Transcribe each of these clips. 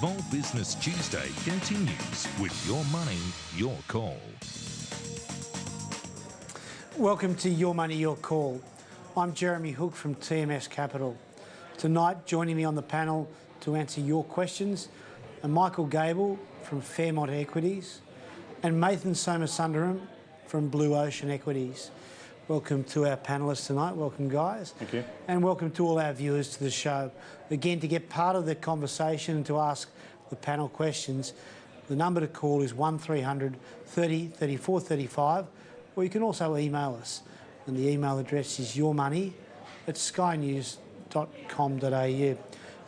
Small Business Tuesday continues with Your Money, Your Call. Welcome to Your Money, Your Call. I'm Jeremy Hook from TMS Capital. Tonight, joining me on the panel to answer your questions are Michael Gable from Fairmont Equities and Mathan Somasundaram from Blue Ocean Equities. Welcome to our panellists tonight. Welcome, guys. Thank you. And welcome to all our viewers to the show. Again, to get part of the conversation and to ask the panel questions, the number to call is 1300 30 34 35, or you can also email us. And the email address is yourmoney@skynews.com.au. So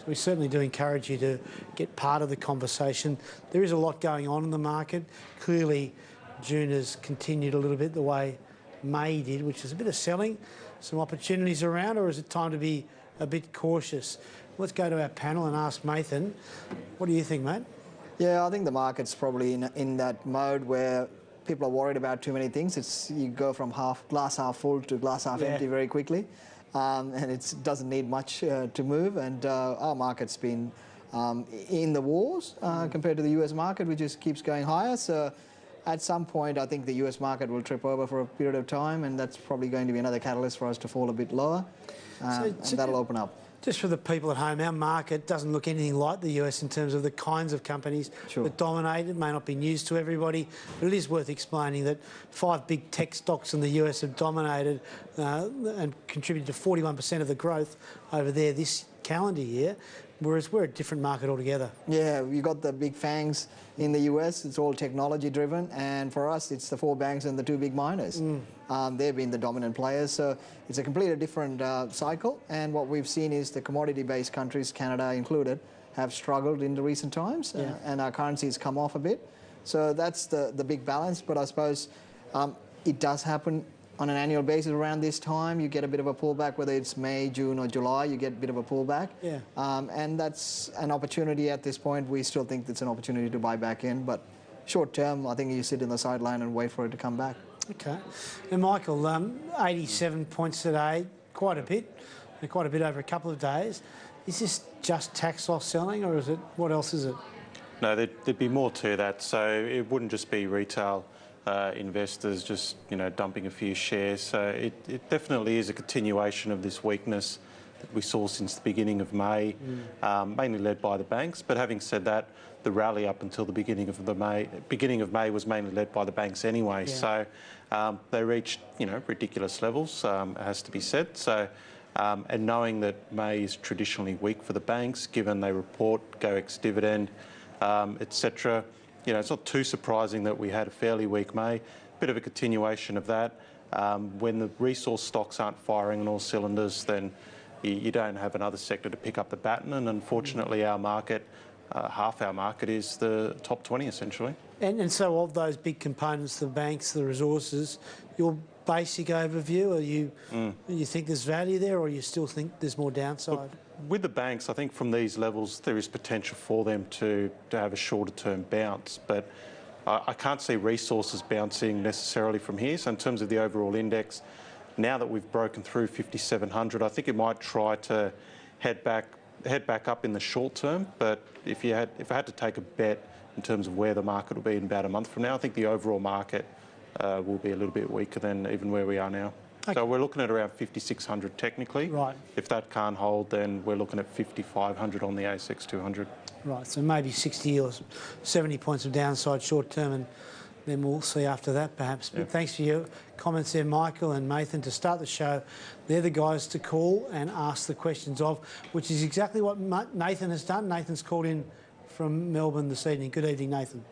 we certainly do encourage you to get part of the conversation. There is a lot going on in the market. Clearly, June has continued a little bit the way May did, which is a bit of selling, some opportunities around, or is it time to be a bit cautious? Let's go to our panel and ask Mathan. What do you think, mate? Yeah, I think the market's probably in that mode where people are worried about too many things. You go from glass half full to glass half empty very quickly, and it doesn't need much to move. And our market's been in the wars compared to the US market, which just keeps going higher. So at some point, I think the US market will trip over for a period of time, and that's probably going to be another catalyst for us to fall a bit lower, and that'll open up. Just for the people at home, our market doesn't look anything like the US in terms of the kinds of companies that dominate. It may not be news to everybody, but it is worth explaining that 5 big tech stocks in the US have dominated and contributed to 41% of the growth over there this calendar year, whereas we're a different market altogether. Yeah, you got the big fangs in the US. It's all technology driven, and for us it's the 4 banks and the 2 big miners. They've been the dominant players, so it's a completely different cycle. And what we've seen is the commodity based countries, Canada included, have struggled in the recent times, and our currency's come off a bit. So that's the big balance. But I suppose it does happen on an annual basis around this time. You get a bit of a pullback, whether it's May, June or July, you get a bit of a pullback. And that's an opportunity at this point. We still think it's an opportunity to buy back in, but short term, I think you sit in the sideline and wait for it to come back. Okay. And Michael, 87 points today, quite a bit over a couple of days. Is this just tax loss selling, or is it, what else is it? No, there'd be more to that. So it wouldn't just be retail investors just dumping a few shares. So it definitely is a continuation of this weakness that we saw since the beginning of May, mainly led by the banks. But having said that, the rally up until the beginning of May was mainly led by the banks anyway. So they reached ridiculous levels, it has to be said. So and knowing that May is traditionally weak for the banks, given they report, go ex-dividend, etc. It's not too surprising that we had a fairly weak May, bit of a continuation of that. When the resource stocks aren't firing on all cylinders, then you don't have another sector to pick up the baton, and unfortunately our market, half our market is the top 20 essentially. And so of those big components, the banks, the resources, your basic overview, you think there's value there, or you still think there's more downside? Look, with the banks, I think from these levels there is potential for them to have a shorter term bounce, but I can't see resources bouncing necessarily from here. So in terms of the overall index, now that we've broken through 5,700, I think it might try to head back up in the short term. But if I had to take a bet in terms of where the market will be in about a month from now, I think the overall market will be a little bit weaker than even where we are now. Okay. So we're looking at around 5,600 technically. Right. If that can't hold, then we're looking at 5,500 on the ASX 200. Right, so maybe 60 or 70 points of downside short term, and then we'll see after that perhaps. But thanks for your comments there, Michael and Mathan. To start the show, they're the guys to call and ask the questions of, which is exactly what Nathan has done. Nathan's called in from Melbourne this evening. Good evening, Nathan.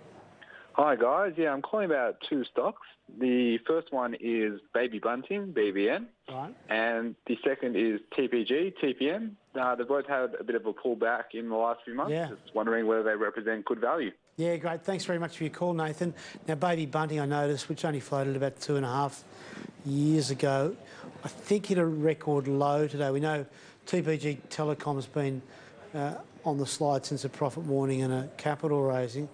Hi guys, I'm calling about 2 stocks. The first one is Baby Bunting, BBN, and the second is TPG, TPM. They both had a bit of a pullback in the last few months. Just wondering whether they represent good value. Yeah, great. Thanks very much for your call, Nathan. Now, Baby Bunting, I noticed, which only floated about 2.5 years ago, I think hit a record low today. We know TPG Telecom's been on the slide since a profit warning and a capital raising.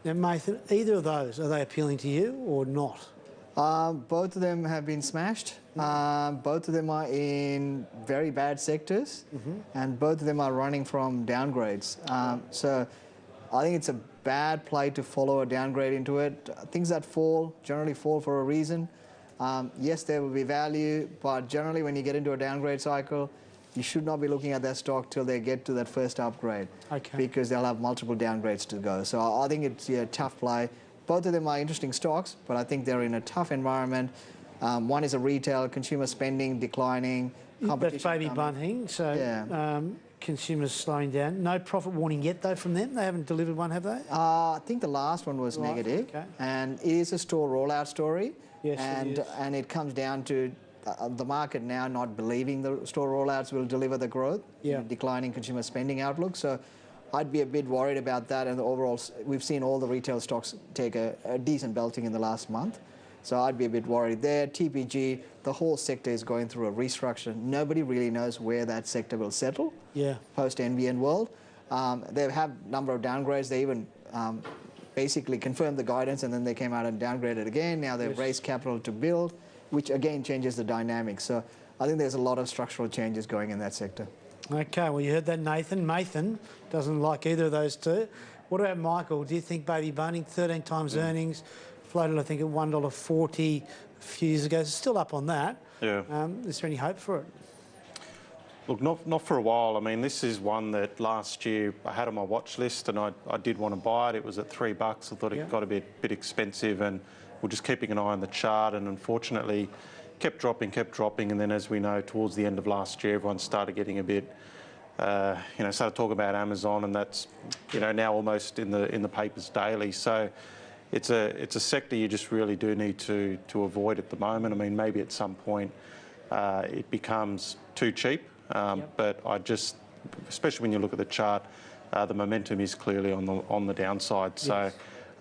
Now, Mathan, either of those, are they appealing to you or not? Both of them have been smashed. Both of them are in very bad sectors, and both of them are running from downgrades. So I think it's a bad play to follow a downgrade into it. Things that fall generally fall for a reason. Yes, there will be value, but generally when you get into a downgrade cycle, you should not be looking at that stock till they get to that first upgrade, because they'll have multiple downgrades to go. So I think it's a tough play. Both of them are interesting stocks, but I think they're in a tough environment. One is a retail, consumer spending declining, competition. That's Baby Bunting, so yeah. Consumers slowing down. No profit warning yet, though, from them? They haven't delivered one, have they? I think the last one was negative, and it is a store rollout story. Yes, and it comes down to the market now not believing the store rollouts will deliver the growth, declining consumer spending outlook. So I'd be a bit worried about that. And overall, we've seen all the retail stocks take a decent belting in the last month. So I'd be a bit worried there. TPG, the whole sector is going through a restructure. Nobody really knows where that sector will settle post-NBN world. They've had a number of downgrades. They even basically confirmed the guidance, and then they came out and downgraded again. Now they've raised capital to build, which again changes the dynamics. So I think there's a lot of structural changes going in that sector. Okay, well, you heard that, Nathan. Nathan doesn't like either of those two. What about Michael? Do you think Baby Bunting, 13 times earnings, floated, I think, at $1.40 a few years ago, it's still up on that. Yeah. Is there any hope for it? Look, not for a while. I mean, this is one that last year I had on my watch list, and I did want to buy it. It was at $3. I thought it got a bit expensive, and we're just keeping an eye on the chart, and unfortunately kept dropping, and then, as we know, towards the end of last year, everyone started getting a bit, started talking about Amazon, and that's, now almost in the papers daily. So it's a sector you just really do need to avoid at the moment. I mean, maybe at some point it becomes too cheap. But especially when you look at the chart, the momentum is clearly on the downside. So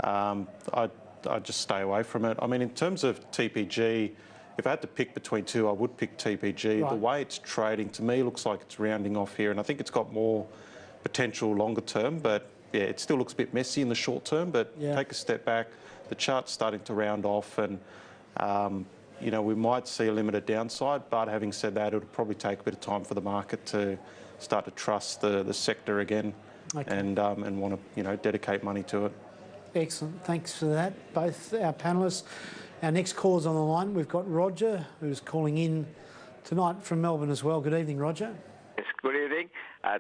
I'd just stay away from it. I mean, in terms of TPG, if I had to pick between two, I would pick TPG. Right. The way it's trading, to me, looks like it's rounding off here, and I think it's got more potential longer term, but yeah, it still looks a bit messy in the short term, but take a step back, the chart's starting to round off, and we might see a limited downside, but having said that, it'll probably take a bit of time for the market to start to trust the sector again and want to dedicate money to it. Excellent. Thanks for that, both our panellists. Our next caller's on the line. We've got Roger, who's calling in tonight from Melbourne as well. Good evening, Roger. Yes, good evening.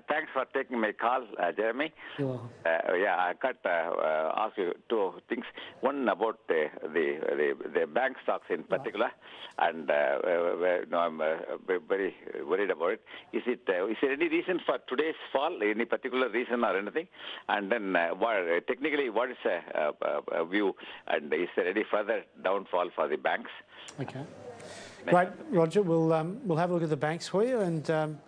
Thanks for taking my call, Jeremy. You're welcome. I got ask you two things. One about the bank stocks in particular, and I'm very worried about it. Is there any reason for today's fall? Any particular reason or anything? And then, technically, what is a view? And is there any further downfall for the banks? Okay. Great, Roger. We'll have a look at the banks for you, and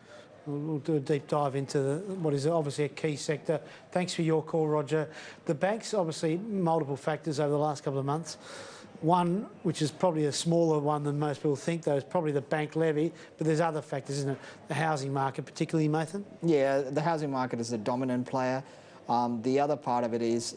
we'll do a deep dive into what is obviously a key sector. Thanks for your call, Roger. The banks, obviously, multiple factors over the last couple of months. One, which is probably a smaller one than most people think, though, is probably the bank levy. But there's other factors, isn't it? The housing market, particularly, Nathan? Yeah, the housing market is the dominant player. The other part of it is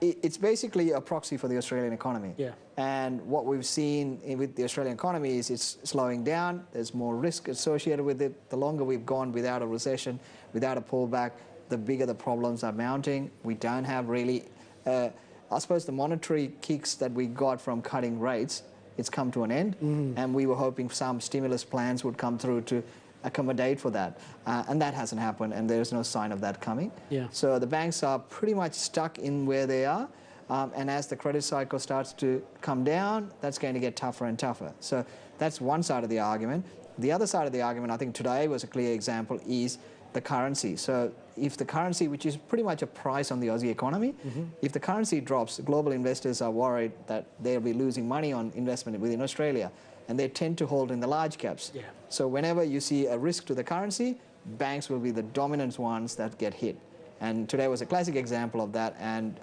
it's basically a proxy for the Australian economy. Yeah. And what we've seen with the Australian economy is it's slowing down. There's more risk associated with it. The longer we've gone without a recession, without a pullback, the bigger the problems are mounting. We don't have really, I suppose the monetary kicks that we got from cutting rates, it's come to an end. And we were hoping some stimulus plans would come through to accommodate for that. And that hasn't happened, and there's no sign of that coming. Yeah. So the banks are pretty much stuck in where they are. And as the credit cycle starts to come down, that's going to get tougher and tougher. So that's one side of the argument. The other side of the argument, I think today was a clear example, is the currency. So if the currency, which is pretty much a price on the Aussie economy, if the currency drops, global investors are worried that they'll be losing money on investment within Australia, and they tend to hold in the large caps. Yeah. So whenever you see a risk to the currency, banks will be the dominant ones that get hit. And today was a classic example of that. And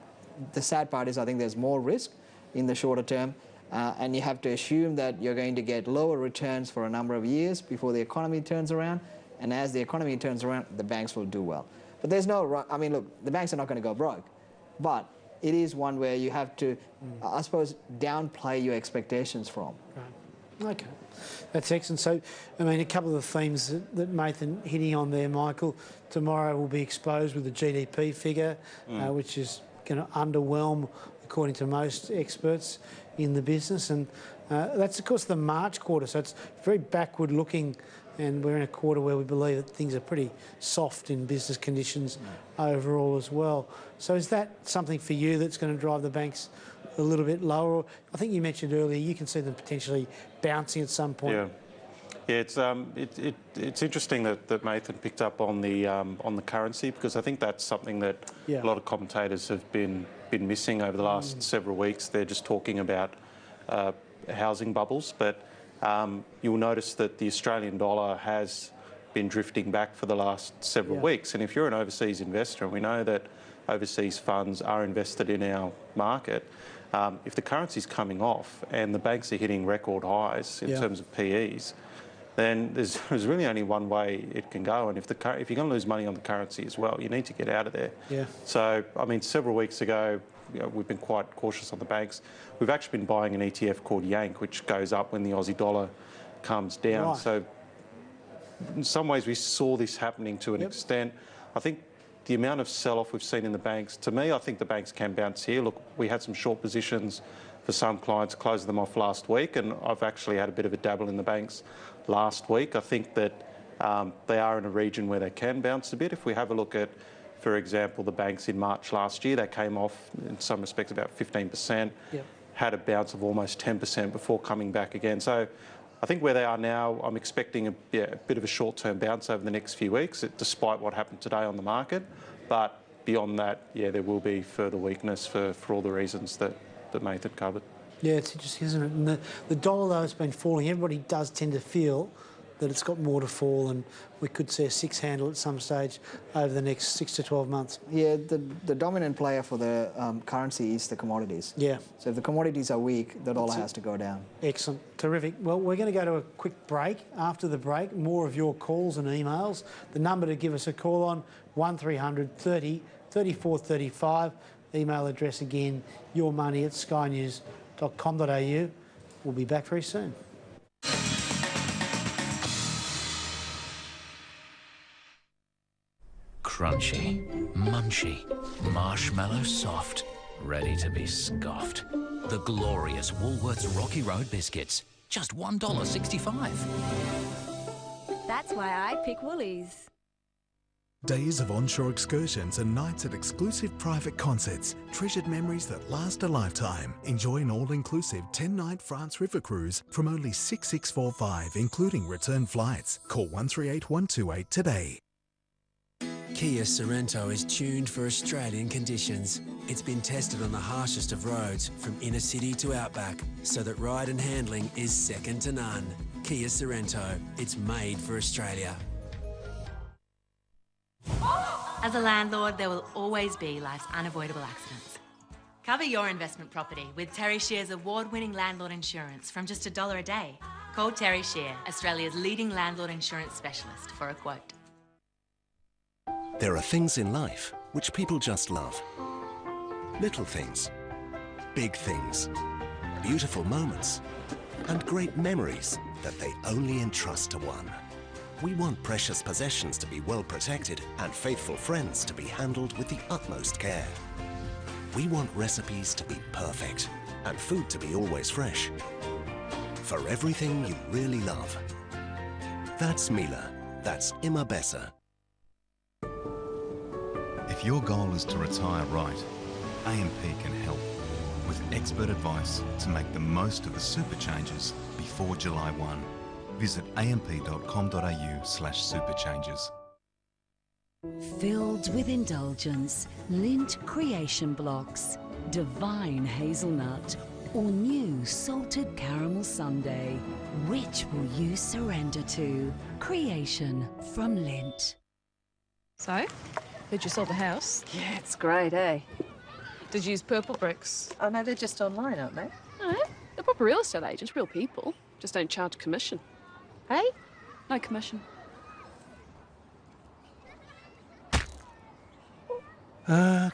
the sad part is I think there's more risk in the shorter term, and you have to assume that you're going to get lower returns for a number of years before the economy turns around, and as the economy turns around, the banks will do well. But there's no, I mean, look, the banks are not going to go broke, but it is one where you have to, I suppose, downplay your expectations from. Right. Okay, that's excellent. So, I mean, a couple of the themes that Nathan hitting on there, Michael. Tomorrow will be exposed with the GDP figure, which is going to underwhelm, according to most experts in the business. And that's, of course, the March quarter. So it's very backward looking, and we're in a quarter where we believe that things are pretty soft in business conditions overall as well. So is that something for you that's going to drive the banks a little bit lower? I think you mentioned earlier you can see them potentially bouncing at some point. Yeah, it's interesting that Nathan picked up on the currency, because I think that's something that a lot of commentators have been missing over the last several weeks. They're just talking about housing bubbles, but you'll notice that the Australian dollar has been drifting back for the last several weeks. And if you're an overseas investor, and we know that overseas funds are invested in our market, if the currency's coming off and the banks are hitting record highs in terms of PEs, then there's really only one way it can go. And if you're going to lose money on the currency as well, you need to get out of there. Yeah. So, I mean, several weeks ago, we've been quite cautious on the banks. We've actually been buying an ETF called Yank, which goes up when the Aussie dollar comes down. Right. So, in some ways, we saw this happening to an extent. I think the amount of sell-off we've seen in the banks, to me, I think the banks can bounce here. Look, we had some short positions for some clients, closed them off last week, and I've actually had a bit of a dabble in the banks last week. I think that they are in a region where they can bounce a bit. If we have a look at, for example, the banks in March last year, they came off in some respects about 15%, had a bounce of almost 10% before coming back again. So I think where they are now, I'm expecting a bit of a short-term bounce over the next few weeks, despite what happened today on the market. But beyond that, there will be further weakness for all the reasons that Nathan covered. Yeah, it's interesting, isn't it? And the dollar, though, has been falling. Everybody does tend to feel that it's got more to fall, and we could see a 6 handle at some stage over the next 6 to 12 months. Yeah, the dominant player for the currency is the commodities. Yeah. So if the commodities are weak, the dollar has to go down. Excellent. Terrific. Well, we're going to go to a quick break. After the break, more of your calls and emails. The number to give us a call on, 1300 30 34 35. Email address again, yourmoney@skynews.com.au. We'll be back very soon. Crunchy, munchy, marshmallow soft, ready to be scoffed. The glorious Woolworths Rocky Road biscuits, just $1.65. That's why I pick Woolies. Days of onshore excursions and nights at exclusive private concerts, treasured memories that last a lifetime. Enjoy an all-inclusive 10-night France River cruise from only $6,645, including return flights. Call 138 128 today. Kia Sorrento is tuned for Australian conditions. It's been tested on the harshest of roads, from inner city to outback, so that ride and handling is second to none. Kia Sorrento, it's made for Australia. As a landlord, there will always be life's unavoidable accidents. Cover your investment property with Terry Shear's award-winning landlord insurance from just $1 a day. Call Terry Shear, Australia's leading landlord insurance specialist, for a quote. There are things in life which people just love. Little things, big things, beautiful moments, and great memories that they only entrust to one. We want precious possessions to be well protected and faithful friends to be handled with the utmost care. We want recipes to be perfect and food to be always fresh. For everything you really love. That's Mila. That's Imabesa. If your goal is to retire right, AMP can help with expert advice to make the most of the super changes before July 1. Visit amp.com.au/superchanges. Filled with indulgence, Lindt Creation Blocks, Divine Hazelnut, or new Salted Caramel Sundae. Which will you surrender to? Creation from Lindt. So, heard you sold the house? Yeah, it's great, eh? Did you use purple bricks? Oh, no, they're just online, aren't they? No, they're proper real estate agents, real people. Just don't charge commission. Hey? No commission.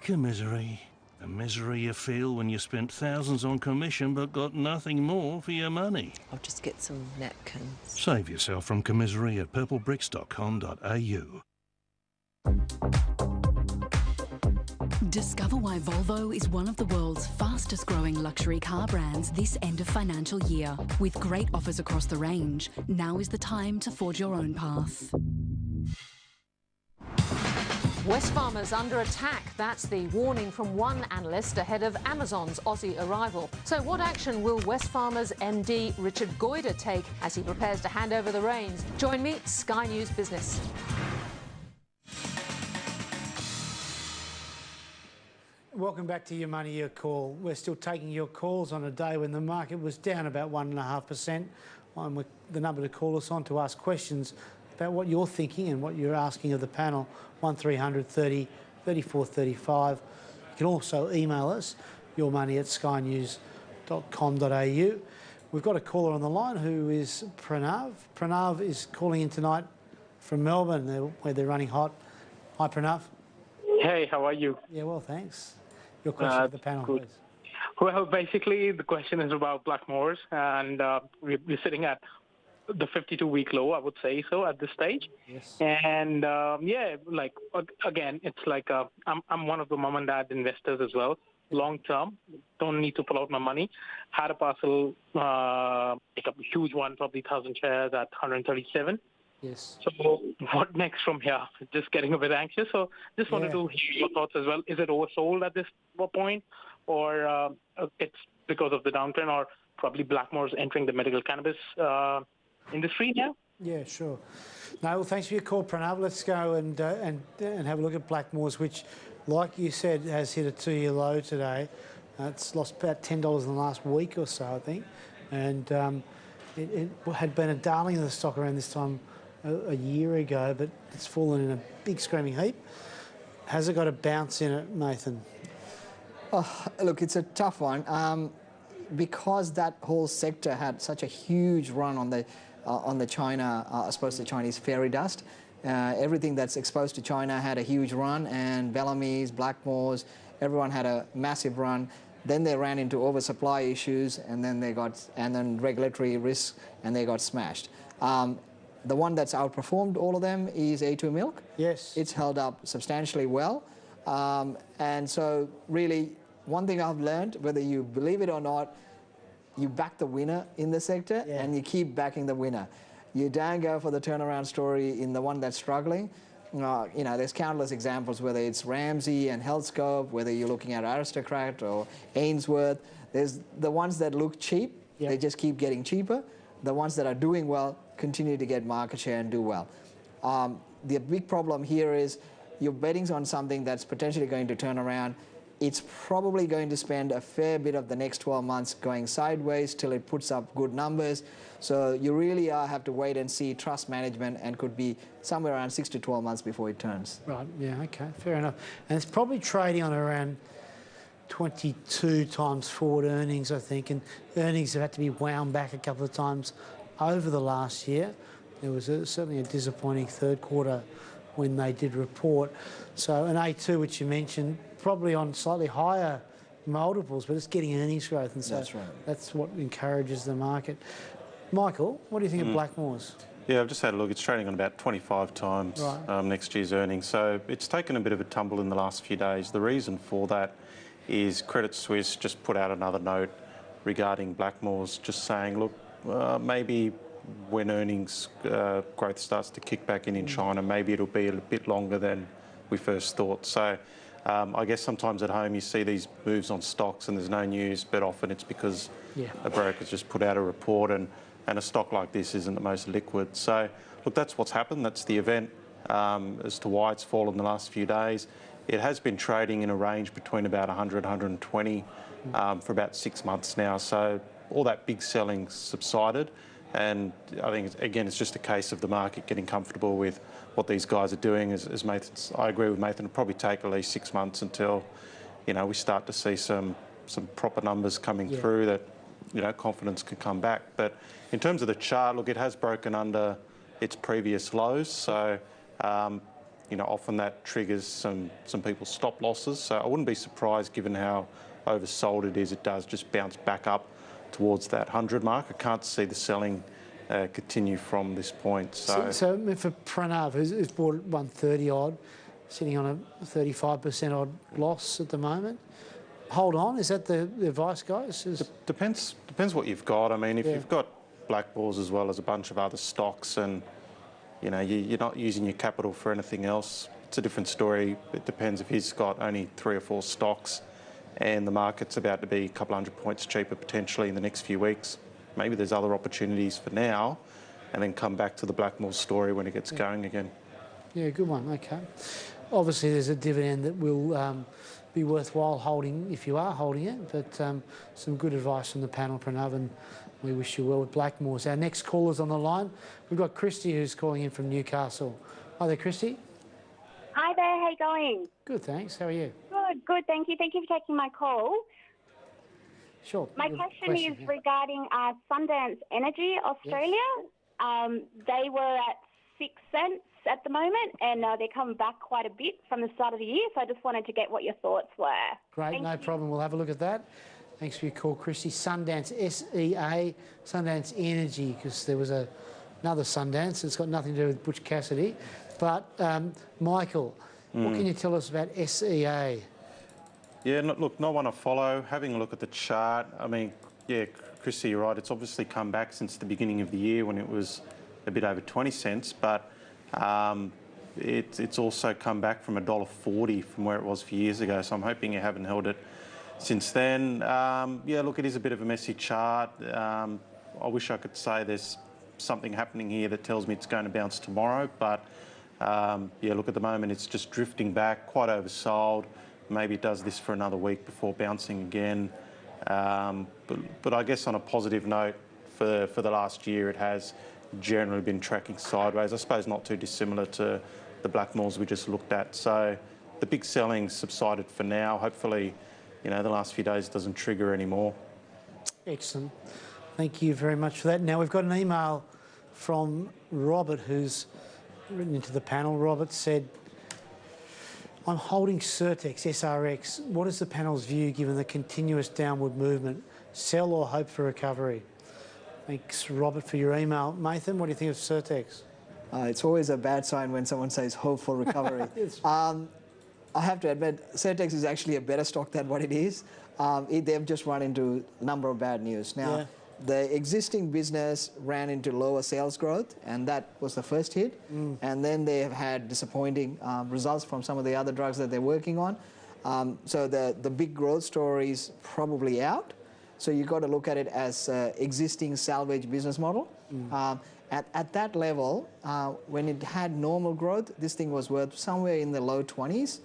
Commissary. The misery you feel when you spent thousands on commission but got nothing more for your money. I'll just get some napkins. Save yourself from commisery at purplebricks.com.au. Discover why Volvo is one of the world's fastest growing luxury car brands this end of financial year. With great offers across the range, now is the time to forge your own path. Wesfarmers under attack. That's the warning from one analyst ahead of Amazon's Aussie arrival. So what action will Wesfarmers MD Richard Goyder take as he prepares to hand over the reins? Join me, Sky News Business. Welcome back to Your Money, Your Call. We're still taking your calls on a day when the market was down about 1.5%. The number to call us on to ask questions about what you're thinking and what you're asking of the panel, 1300 30 34 35. You can also email us, yourmoney@skynews.com.au. We've got a caller on the line who is Pranav. Pranav is calling in tonight from Melbourne, where they're running hot. Hi, Pranav. Hey, how are you? Yeah, well, thanks. Your question to the panel, good. please. Well, basically, the question is about Blackmores, and we're sitting at the 52-week low, I would say so, at this stage. Yes. And, again, it's like I'm one of the mom and dad investors as well, long term. Don't need to pull out my money. Had a parcel, pick up a huge one, probably 1,000 shares at 137. Yes. So what next from here? Just getting a bit anxious. So just wanted to hear your thoughts as well. Is it oversold at this point, or it's because of the downtrend, or probably Blackmore's entering the medical cannabis industry now? Yeah, sure. No, well, thanks for your call, Pranav. Let's go and have a look at Blackmore's, which, like you said, has hit a 2-year low today. It's lost about $10 in the last week or so, I think. And it had been a darling of the stock around this time a year ago, but it's fallen in a big screaming heap. Has it got a bounce in it, Nathan? Oh, look, it's a tough one. Because that whole sector had such a huge run on the China, I suppose the Chinese fairy dust. Everything that's exposed to China had a huge run, and Bellamy's, Blackmore's, everyone had a massive run. Then they ran into oversupply issues, and then regulatory risks, and they got smashed. The one that's outperformed all of them is A2 Milk. Yes. It's held up substantially well. And so really, one thing I've learned, whether you believe it or not, you back the winner in the sector and you keep backing the winner. You don't go for the turnaround story in the one that's struggling. You know, there's countless examples, whether it's Ramsay and Healthscope, whether you're looking at Aristocrat or Ainsworth. There's the ones that look cheap, they just keep getting cheaper. The ones that are doing well continue to get market share and do well. The big problem here is you're betting on something that's potentially going to turn around. It's probably going to spend a fair bit of the next 12 months going sideways till it puts up good numbers. So you really have to wait and see, trust management, and could be somewhere around 6 to 12 months before it turns. Right, yeah, okay, fair enough. And it's probably trading on around 22 times forward earnings, I think, and earnings have had to be wound back a couple of times over the last year. There was certainly a disappointing third quarter when they did report. So an A2, which you mentioned, probably on slightly higher multiples, but it's getting earnings growth, and so that's what encourages the market. Michael, what do you think of Blackmore's? Yeah, I've just had a look. It's trading on about 25 times next year's earnings. So it's taken a bit of a tumble in the last few days. The reason for that is Credit Suisse just put out another note regarding Blackmore's, just saying, look, maybe when earnings growth starts to kick back in China, maybe it'll be a bit longer than we first thought. So I guess sometimes at home you see these moves on stocks and there's no news, but often it's because a broker's just put out a report, and a stock like this isn't the most liquid. So look, that's what's happened. That's the event as to why it's fallen the last few days. It has been trading in a range between about 100, 120 for about 6 months now. So all that big selling subsided. And I think, again, it's just a case of the market getting comfortable with what these guys are doing. As Nathan, I agree with Nathan, it'll probably take at least 6 months until, we start to see some proper numbers coming through that, confidence can come back. But in terms of the chart, look, it has broken under its previous lows. So, often that triggers some people's stop losses. So I wouldn't be surprised, given how oversold it is, it does just bounce back up towards that 100 mark. I can't see the selling continue from this point. So for Pranav, who's bought 130 odd, sitting on a 35% odd loss at the moment, hold on. Is that the advice, guys? Depends what you've got. I mean, if you've got blackballs as well as a bunch of other stocks, and you're not using your capital for anything else, it's a different story. It depends if he's got only 3 or 4 stocks and the market's about to be a couple hundred points cheaper potentially in the next few weeks. Maybe there's other opportunities for now, and then come back to the Blackmore story when it gets going again. Yeah, good one. Okay. Obviously, there's a dividend that will be worthwhile holding if you are holding it, but some good advice from the panel, Pranav, and we wish you well with Blackmores. Our next caller's on the line. We've got Christy who's calling in from Newcastle. Hi there, Christy. Hi there, how you going? Good, thanks. How are you? Good, thank you. Thank you for taking my call. Sure. My question is regarding Sundance Energy Australia. Yes. They were at 6 cents at the moment, and they're coming back quite a bit from the start of the year, so I just wanted to get what your thoughts were. Great, no problem. We'll have a look at that. Thanks for your call, Christy. Sundance, SEA, Sundance Energy, because there was another Sundance. It's got nothing to do with Butch Cassidy. But, Michael, what can you tell us about SEA? Yeah, look, not one to follow. Having a look at the chart, I mean, yeah, Chrissy, you're right. It's obviously come back since the beginning of the year when it was a bit over 20 cents, but it's also come back from $1.40 from where it was a few years ago. So I'm hoping you haven't held it since then. Yeah, look, it is a bit of a messy chart. I wish I could say there's something happening here that tells me it's going to bounce tomorrow, but yeah, look, at the moment it's just drifting back, quite oversold. Maybe it does this for another week before bouncing again. But I guess on a positive note, for the last year, it has generally been tracking sideways. I suppose not too dissimilar to the Blackmores we just looked at. So the big selling subsided for now. Hopefully, the last few days doesn't trigger anymore. Excellent. Thank you very much for that. Now, we've got an email from Robert, who's written into the panel. Robert said, I'm holding Certex, SRX. What is the panel's view given the continuous downward movement? Sell or hope for recovery? Thanks, Robert, for your email. Nathan, what do you think of Certex? It's always a bad sign when someone says hope for recovery. I have to admit, Certex is actually a better stock than what it is. They've just run into a number of bad news. Now, the existing business ran into lower sales growth, and that was the first hit. And then they have had disappointing results from some of the other drugs that they're working on. So the big growth story is probably out. So you've got to look at it as existing salvage business model. At that level, when it had normal growth, this thing was worth somewhere in the low 20s,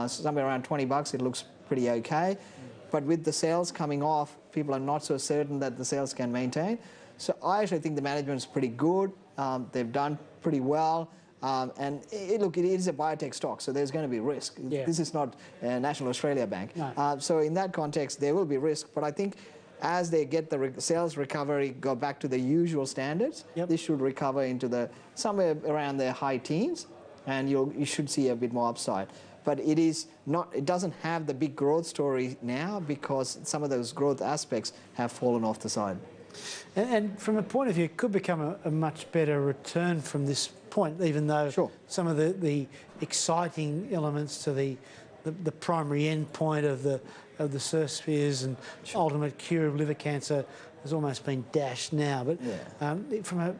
somewhere around $20. It looks pretty okay. But with the sales coming off, people are not so certain that the sales can maintain. So I actually think the management's pretty good. They've done pretty well. And look, it is a biotech stock, so there's going to be risk. This is not National Australia Bank. No. So in that context, there will be risk. But I think as they get the sales recovery, go back to the usual standards, this should recover into somewhere around the high teens, and you should see a bit more upside. But it doesn't have the big growth story now because some of those growth aspects have fallen off the side. And from a point of view, it could become a much better return from this point, even though some of the exciting elements to the primary end point of the Surspheres and ultimate cure of liver cancer has almost been dashed now. But from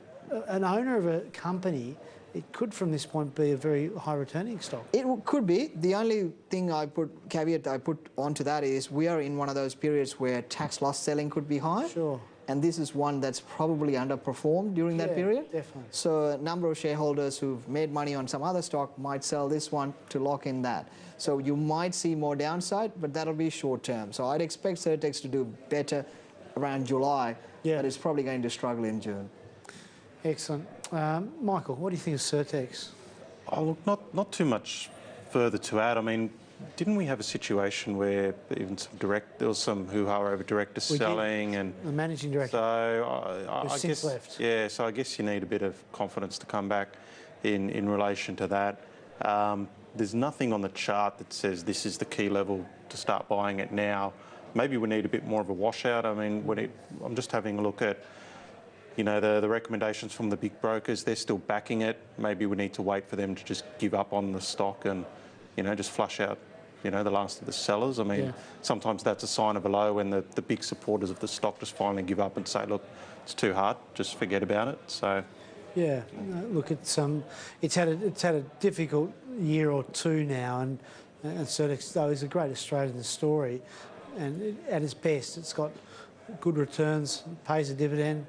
an owner of a company, it could, from this point, be a very high-returning stock. It could be. The only thing caveat I put onto that is we are in one of those periods where tax loss selling could be high. Sure. And this is one that's probably underperformed during that period. Definitely. So a number of shareholders who've made money on some other stock might sell this one to lock in that. So you might see more downside, but that'll be short-term. So I'd expect Certex to do better around July, but it's probably going to struggle in June. Excellent. Michael, what do you think of Certex? Oh, look, not too much further to add. I mean, didn't we have a situation where even there was some hoo-ha over directors selling and the managing director? So I guess left. Yeah, so I guess you need a bit of confidence to come back in relation to that. There's nothing on the chart that says this is the key level to start buying it now. Maybe we need a bit more of a washout. I mean, I'm just having a look at, you know, the recommendations from the big brokers. They're still backing it. Maybe we need to wait for them to just give up on the stock and, you know, just flush out, you know, the last of the sellers. I mean, sometimes that's a sign of a low when the big supporters of the stock just finally give up and say, look, it's too hard, just forget about it. So. Yeah, look, it's had a difficult year or two now, and so though it's a great Australian story, and at its best, it's got good returns, pays a dividend,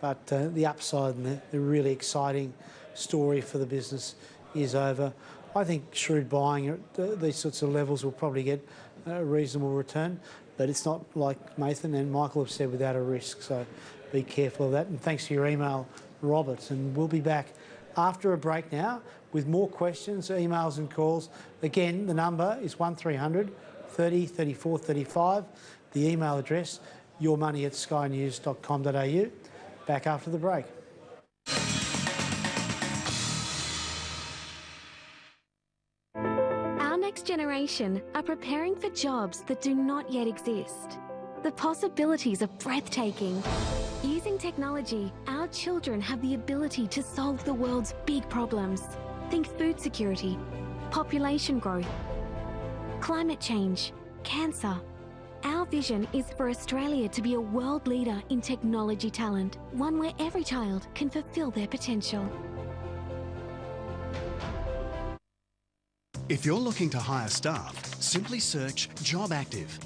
but the upside and the really exciting story for the business is over. I think shrewd buying at these sorts of levels will probably get a reasonable return, but it's not like Nathan and Michael have said, without a risk. So be careful of that. And thanks for your email, Robert. And we'll be back after a break now with more questions, emails and calls. Again, the number is 1300 30 34 35. The email address, yourmoney@skynews.com.au. Back after the break. Our next generation are preparing for jobs that do not yet exist. The possibilities are breathtaking. Using technology, our children have the ability to solve the world's big problems. Think food security, population growth, climate change, cancer. Our vision is for Australia to be a world leader in technology talent, one where every child can fulfil their potential. If you're looking to hire staff, simply search Job Active.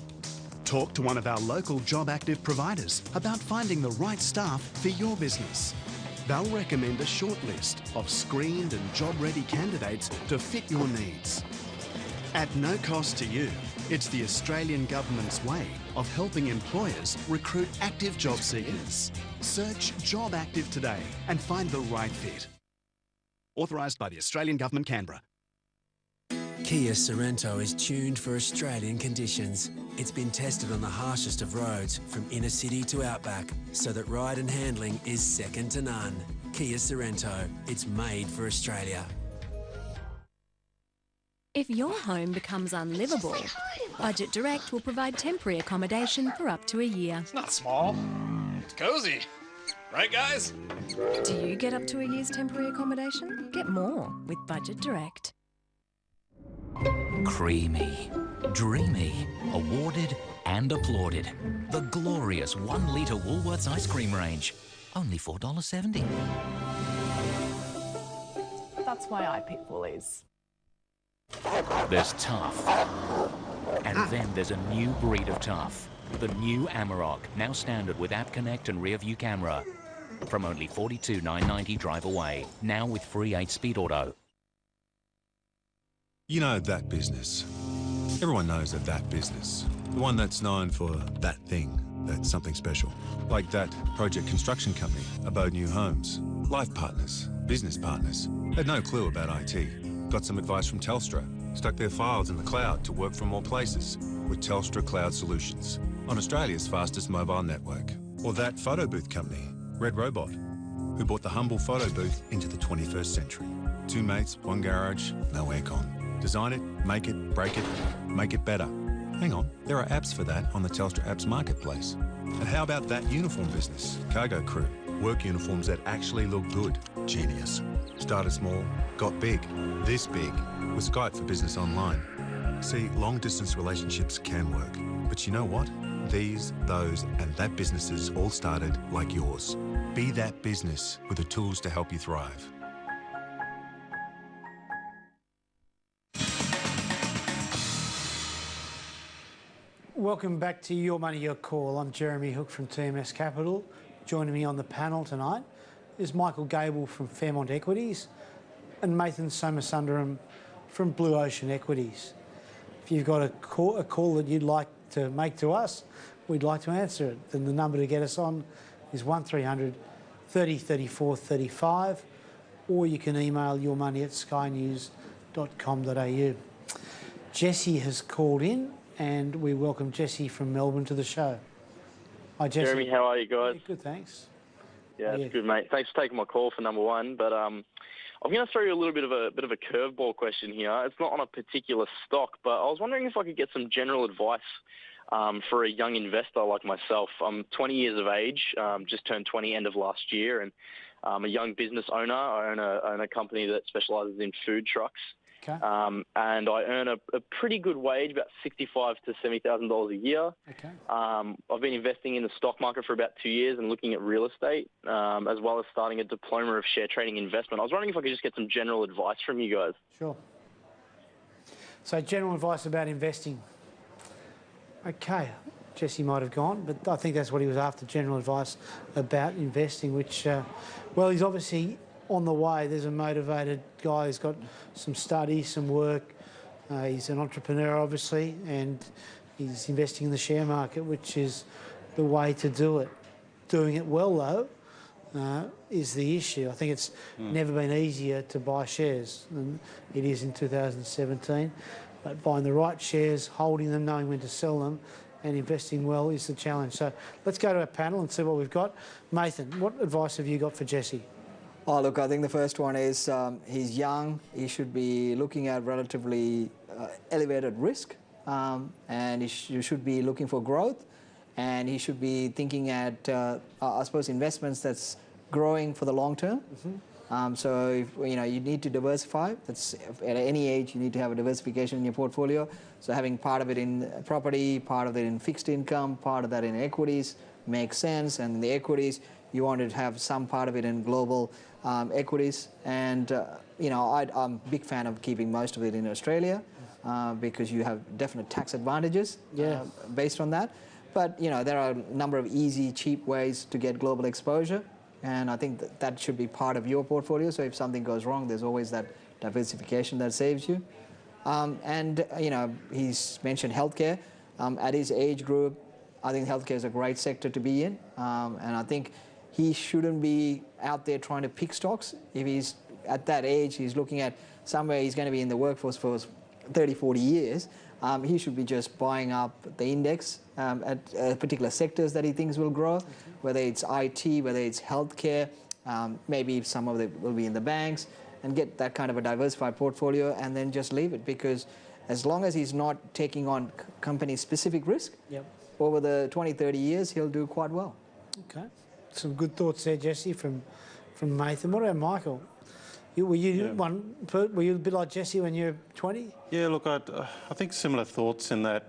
Talk to one of our local Job Active providers about finding the right staff for your business. They'll recommend a short list of screened and job-ready candidates to fit your needs. At no cost to you, it's the Australian Government's way of helping employers recruit active job seekers. Search Job Active today and find the right fit. Authorised by the Australian Government, Canberra. Kia Sorento is tuned for Australian conditions. It's been tested on the harshest of roads, from inner city to outback, so that ride and handling is second to none. Kia Sorento, it's made for Australia. If your home becomes unlivable, Budget Direct will provide temporary accommodation for up to a year. It's not small. It's cozy. Right, guys? Do you get up to a year's temporary accommodation? Get more with Budget Direct. Creamy, dreamy, awarded and applauded. The glorious 1 litre Woolworths ice cream range. Only $4.70. That's why I pick Woolies. There's tough. And then there's a new breed of tough. The new Amarok, now standard with App Connect and rear view camera. From only $42,990 drive away. Now with free 8-speed auto. You know that business. Everyone knows of that business. The one that's known for that thing, that's something special. Like that project construction company, Abode New Homes. Life partners, business partners. Had no clue about IT. Got some advice from Telstra. Stuck their files in the cloud to work from more places with Telstra Cloud Solutions on Australia's fastest mobile network. Or that photo booth company, Red Robot, who brought the humble photo booth into the 21st century. 2 mates, 1 garage, no aircon. Design it, make it, break it, make it better. Hang on, there are apps for that on the Telstra Apps Marketplace. And how about that uniform business, Cargo Crew? Work uniforms that actually look good. Genius. Started small, got big. This big with Skype for Business Online. See, long-distance relationships can work. But you know what? These, those, and that businesses all started like yours. Be that business with the tools to help you thrive. Welcome back to Your Money, Your Call. I'm Jeremy Hook from TMS Capital. Joining me on the panel tonight is Michael Gable from Fairmont Equities and Nathan Somasundaram from Blue Ocean Equities. If you've got a call that you'd like to make to us, we'd like to answer it. Then the number to get us on is 1300 30 34 35, or you can email yourmoney@skynews.com.au. Jesse has called in, and we welcome Jesse from Melbourne to the show. Hi, Jesse. Jeremy, how are you guys? Yeah, good, thanks. Yeah, that's good, mate. Thanks for taking my call for number one. But I I'm going to throw you a little bit of a curveball question here. It's not on a particular stock, but I was wondering if I could get some general advice for a young investor like myself. I'm 20 years of age, just turned 20 end of last year, and I'm a young business owner. I own a company that specialises in food trucks. Okay. And I earn a pretty good wage, about $65,000 to $70,000 a year. Okay. I've been investing in the stock market for about 2 years and looking at real estate, as well as starting a diploma of share trading investment. I was wondering if I could just get some general advice from you guys. Sure. So general advice about investing. Okay. Jesse might have gone, but I think that's what he was after, general advice about investing, which, well, he's obviously on the way. There's a motivated guy who's got some study, some work. He's an entrepreneur, obviously, and he's investing in the share market, which is the way to do it. Doing it well, though, is the issue. I think it's never been easier to buy shares than it is in 2017. But buying the right shares, holding them, knowing when to sell them, and investing well is the challenge. So let's go to our panel and see what we've got. Nathan, what advice have you got for Jesse? Oh, look, I think the first one is he's young. He should be looking at relatively elevated risk, and you should be looking for growth, and he should be thinking at, I suppose, investments that's growing for the long term. So if, you need to diversify. That's at any age you need to have a diversification in your portfolio. So having part of it in property, part of it in fixed income, part of that in equities makes sense. And the equities, you want to have some part of it in global equities. And I'm a big fan of keeping most of it in Australia because you have definite tax advantages based on that. But there are a number of easy, cheap ways to get global exposure. And I think that should be part of your portfolio. So if something goes wrong, there's always that diversification that saves you. He's mentioned healthcare. At his age group, I think healthcare is a great sector to be in. And I think he shouldn't be out there trying to pick stocks. If he's at that age, he's looking at somewhere he's going to be in the workforce for 30, 40 years. He should be just buying up the index at particular sectors that he thinks will grow, whether it's IT, whether it's healthcare, maybe some of it will be in the banks, and get that kind of a diversified portfolio and then just leave it, because as long as he's not taking on company-specific risk, over the 20, 30 years, he'll do quite well. Okay. Some good thoughts there, Jesse, from Nathan. What about Michael? Were you a bit like Jesse when you were 20? Yeah, look, I think similar thoughts in that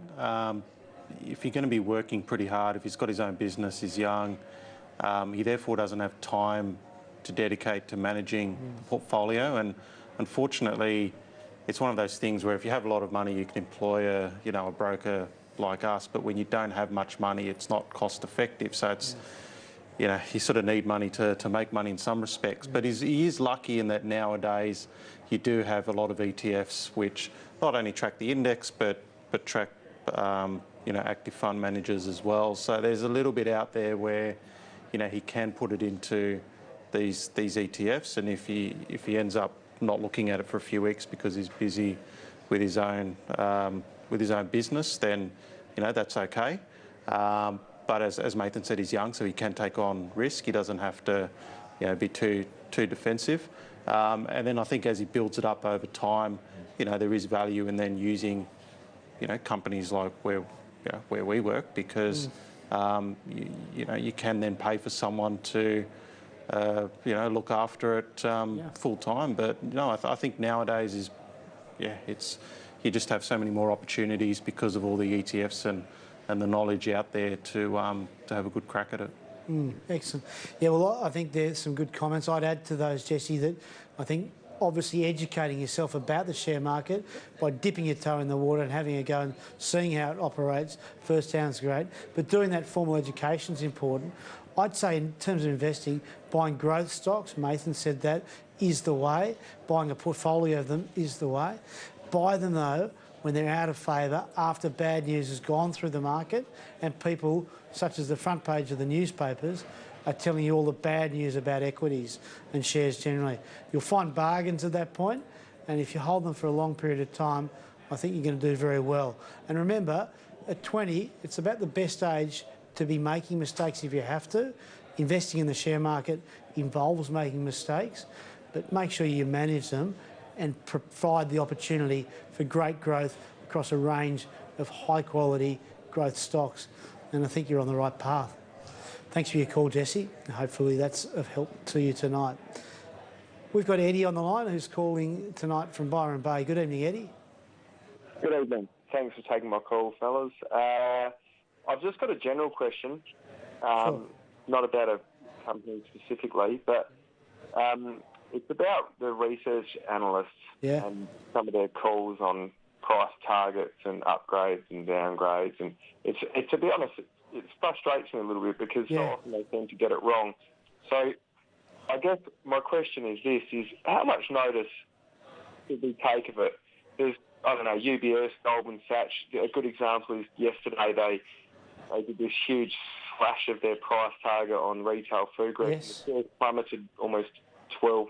if you're going to be working pretty hard, if he's got his own business, he's young, he therefore doesn't have time to dedicate to managing the portfolio. And unfortunately, it's one of those things where if you have a lot of money, you can employ a broker like us, but when you don't have much money, it's not cost effective. So it's... you sort of need money to make money in some respects. But he is lucky in that nowadays you do have a lot of ETFs which not only track the index but track active fund managers as well. So there's a little bit out there where he can put it into these ETFs, and if he ends up not looking at it for a few weeks because he's busy with his own business, then that's okay. But as Nathan said, he's young, so he can take on risk. He doesn't have to, be too defensive. And then I think as he builds it up over time, there is value in then using, companies like where we work, because you can then pay for someone to, look after it full time. But I think nowadays you just have so many more opportunities because of all the ETFs and the knowledge out there to have a good crack at it. Excellent. Yeah, well, I think there's some good comments. I'd add to those, Jesse, that I think obviously educating yourself about the share market by dipping your toe in the water and having a go and seeing how it operates firsthand is great. But doing that formal education is important. I'd say in terms of investing, buying growth stocks, Nathan said that, is the way. Buying a portfolio of them is the way. Buy them, though, when they're out of favour, after bad news has gone through the market and people, such as the front page of the newspapers, are telling you all the bad news about equities and shares generally. You'll find bargains at that point, and if you hold them for a long period of time, I think you're going to do very well. And remember, at 20, it's about the best age to be making mistakes if you have to. Investing in the share market involves making mistakes, but make sure you manage them and provide the opportunity for great growth across a range of high-quality growth stocks. And I think you're on the right path. Thanks for your call, Jesse. Hopefully that's of help to you tonight. We've got Eddie on the line who's calling tonight from Byron Bay. Good evening, Eddie. Good evening. Thanks for taking my call, fellas. I've just got a general question, not about a company specifically, but it's about the research analysts and some of their calls on price targets and upgrades and downgrades. And it's to be honest, it frustrates me a little bit because so often they seem to get it wrong. So I guess my question is this, is how much notice should we take of it? There's, I don't know, UBS, Goldman Sachs, a good example is yesterday they did this huge slash of their price target on retail food group. Yes. And the shares plummeted almost 12%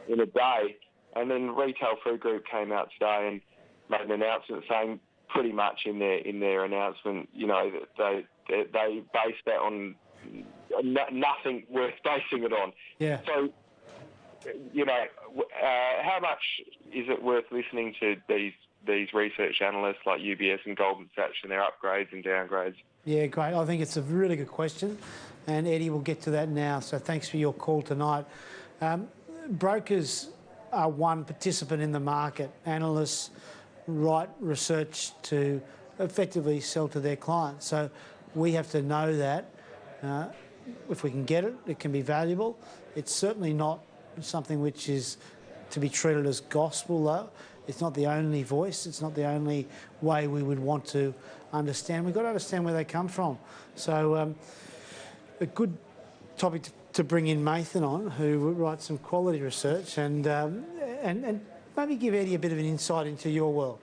in a day. And then retail food group came out today and made an announcement saying pretty much in their announcement, you know, that they based that on nothing worth basing it on. Yeah. So, you know, how much is it worth listening to these research analysts like UBS and Goldman Sachs and their upgrades and downgrades? Yeah, great. I think it's a really good question, and Eddie will get to that now. So thanks for your call tonight. Brokers are one participant in the market. Analysts write research to effectively sell to their clients. So we have to know that. If we can get it, it can be valuable. It's certainly not something which is to be treated as gospel, though. It's not the only voice. It's not the only way we would want to understand. We've got to understand where they come from. So a good topic to bring in Nathan on, who writes some quality research, and maybe give Eddie a bit of an insight into your world.